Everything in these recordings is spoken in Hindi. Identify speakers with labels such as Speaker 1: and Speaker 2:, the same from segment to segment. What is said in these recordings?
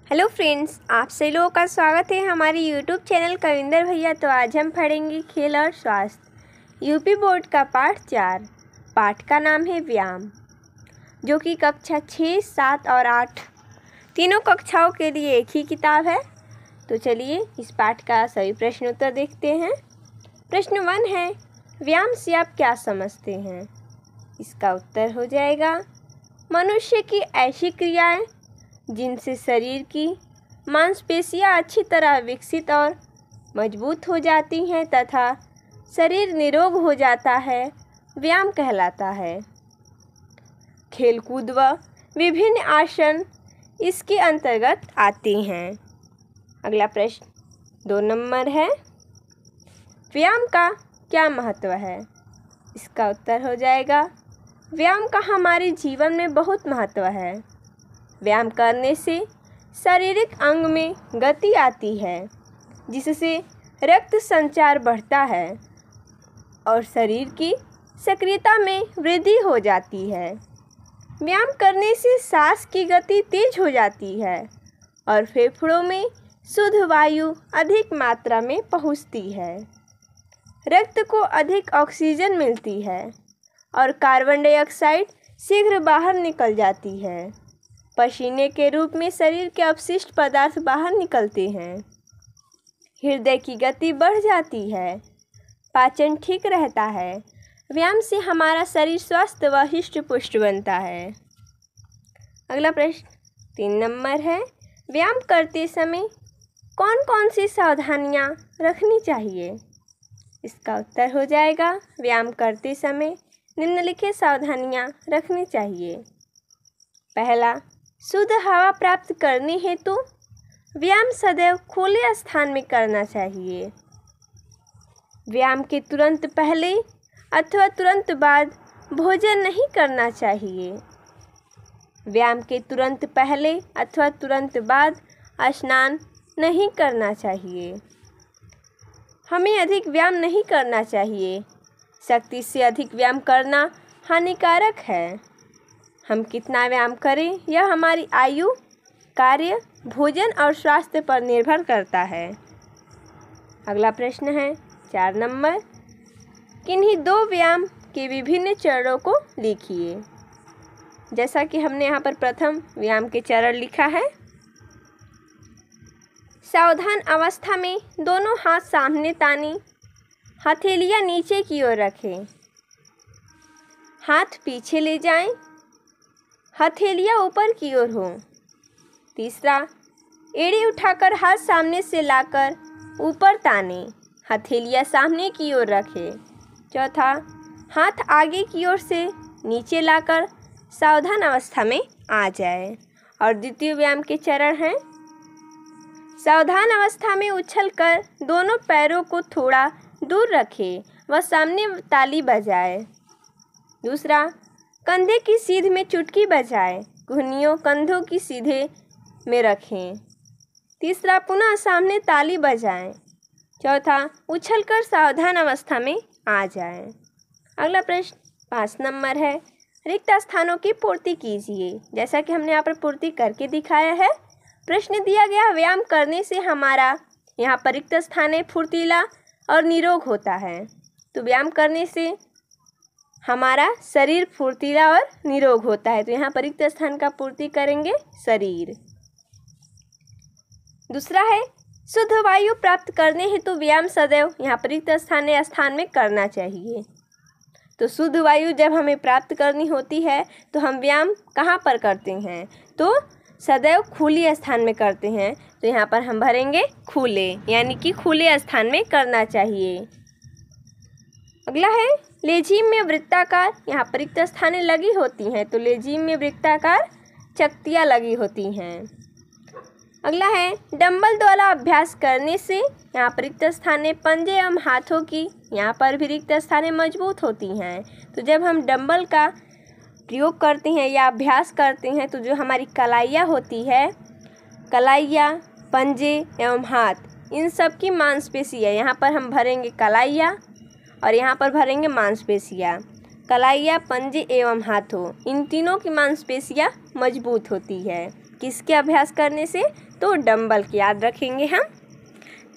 Speaker 1: हेलो फ्रेंड्स, आप सभी लोगों का स्वागत है हमारे यूट्यूब चैनल कविंदर भैया। तो आज हम पढ़ेंगे खेल और स्वास्थ्य यूपी बोर्ड का पाठ 4। पाठ का नाम है व्यायाम, जो कि कक्षा 6, 7 और 8 तीनों कक्षाओं के लिए एक ही किताब है। तो चलिए इस पाठ का सभी प्रश्न उत्तर देखते हैं। प्रश्न 1 है, व्यायाम से आप क्या समझते हैं? इसका उत्तर हो जाएगा, मनुष्य की ऐसी क्रियाएं जिनसे शरीर की मांसपेशियां अच्छी तरह विकसित और मजबूत हो जाती हैं तथा शरीर निरोग हो जाता है, व्यायाम कहलाता है। खेलकूद व विभिन्न आसन इसके अंतर्गत आते हैं। अगला प्रश्न 2 नंबर है, व्यायाम का क्या महत्व है? इसका उत्तर हो जाएगा, व्यायाम का हमारे जीवन में बहुत महत्व है। व्यायाम करने से शारीरिक अंग में गति आती है, जिससे रक्त संचार बढ़ता है और शरीर की सक्रियता में वृद्धि हो जाती है। व्यायाम करने से सांस की गति तेज हो जाती है और फेफड़ों में शुद्ध वायु अधिक मात्रा में पहुंचती है। रक्त को अधिक ऑक्सीजन मिलती है और कार्बन डाइऑक्साइड शीघ्र बाहर निकल जाती है। पसीने के रूप में शरीर के अपशिष्ट पदार्थ बाहर निकलते हैं। हृदय की गति बढ़ जाती है। पाचन ठीक रहता है। व्यायाम से हमारा शरीर स्वस्थ व हृष्ट पुष्ट बनता है। अगला प्रश्न 3 नंबर है, व्यायाम करते समय कौन कौन सी सावधानियां रखनी चाहिए? इसका उत्तर हो जाएगा, व्यायाम करते समय निम्नलिखित सावधानियां रखनी चाहिए। पहला, शुद्ध हवा प्राप्त करने हेतु व्यायाम सदैव खुले स्थान में करना चाहिए। व्यायाम के तुरंत पहले अथवा तुरंत बाद भोजन नहीं करना चाहिए। व्यायाम के तुरंत पहले अथवा तुरंत बाद स्नान नहीं करना चाहिए। हमें अधिक व्यायाम नहीं करना चाहिए। शक्ति से अधिक व्यायाम करना हानिकारक है। हम कितना व्यायाम करें यह हमारी आयु, कार्य, भोजन और स्वास्थ्य पर निर्भर करता है। अगला प्रश्न है 4 नंबर, किन्हीं 2 व्यायाम के विभिन्न चरणों को लिखिए। जैसा कि हमने यहाँ पर प्रथम व्यायाम के चरण लिखा है। सावधान अवस्था में दोनों हाथ सामने तानी, हथेलियाँ नीचे की ओर रखें, हाथ पीछे ले जाएं, हथेलियाँ ऊपर की ओर हों। तीसरा, एड़ी उठाकर हाथ सामने से लाकर ऊपर ताने, हथेलियाँ सामने की ओर रखें। चौथा, हाथ आगे की ओर से नीचे लाकर सावधान अवस्था में आ जाए। और द्वितीय व्यायाम के चरण हैं, सावधान अवस्था में उछलकर दोनों पैरों को थोड़ा दूर रखें व सामने ताली बजाए। दूसरा, कंधे की सीध में चुटकी बजाएं, घुनियों कंधों की सीधे में रखें। तीसरा, पुनः सामने ताली बजाएं। चौथा, उछलकर सावधान अवस्था में आ जाएं। अगला प्रश्न 5 नंबर है, रिक्त स्थानों की पूर्ति कीजिए। जैसा कि हमने यहाँ पर पूर्ति करके दिखाया है। प्रश्न दिया गया, व्यायाम करने से हमारा यहाँ पर रिक्त स्थान है फुर्तीला और निरोग होता है। तो व्यायाम करने से हमारा शरीर फुर्तीला और निरोग होता है। तो यहाँ पर रिक्त स्थान का पूर्ति करेंगे शरीर। दूसरा है, शुद्ध वायु प्राप्त करने हेतु व्यायाम सदैव यहाँ पर रिक्त स्थान में करना चाहिए। तो शुद्ध वायु जब हमें प्राप्त करनी होती है तो हम व्यायाम कहाँ पर करते हैं? तो सदैव खुले स्थान में करते हैं। तो यहाँ पर हम भरेंगे खुले, यानी कि खुले स्थान में करना चाहिए। अगला है, लेजीम में वृत्ताकार यहाँ पर रिक्त स्थानें लगी होती हैं। तो लेजीम में वृत्ताकार चकतियाँ लगी होती हैं। अगला है, डंबल द्वारा अभ्यास करने से यहाँ पर रिक्त स्थानें पंजे एवं हाथों की यहाँ पर भी रिक्त स्थानें मजबूत होती हैं। तो जब हम डंबल का प्रयोग करते हैं या अभ्यास करते हैं तो जो हमारी कलाइयाँ होती है, कलाइयाँ, पंजे एवं हाथ, इन सब की मांसपेशियाँ, यहाँ पर हम भरेंगे कलाइयाँ और यहाँ पर भरेंगे मांसपेशियाँ। कलाइयाँ, पंजे एवं हाथों, इन तीनों की मांसपेशियाँ मजबूत होती है। किसके अभ्यास करने से? तो डंबल याद रखेंगे हम।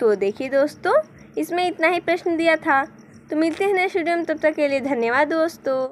Speaker 1: तो देखिए दोस्तों, इसमें इतना ही प्रश्न दिया था। तो मिलते हैं नेक्स्ट वीडियो में, तब तक के लिए धन्यवाद दोस्तों।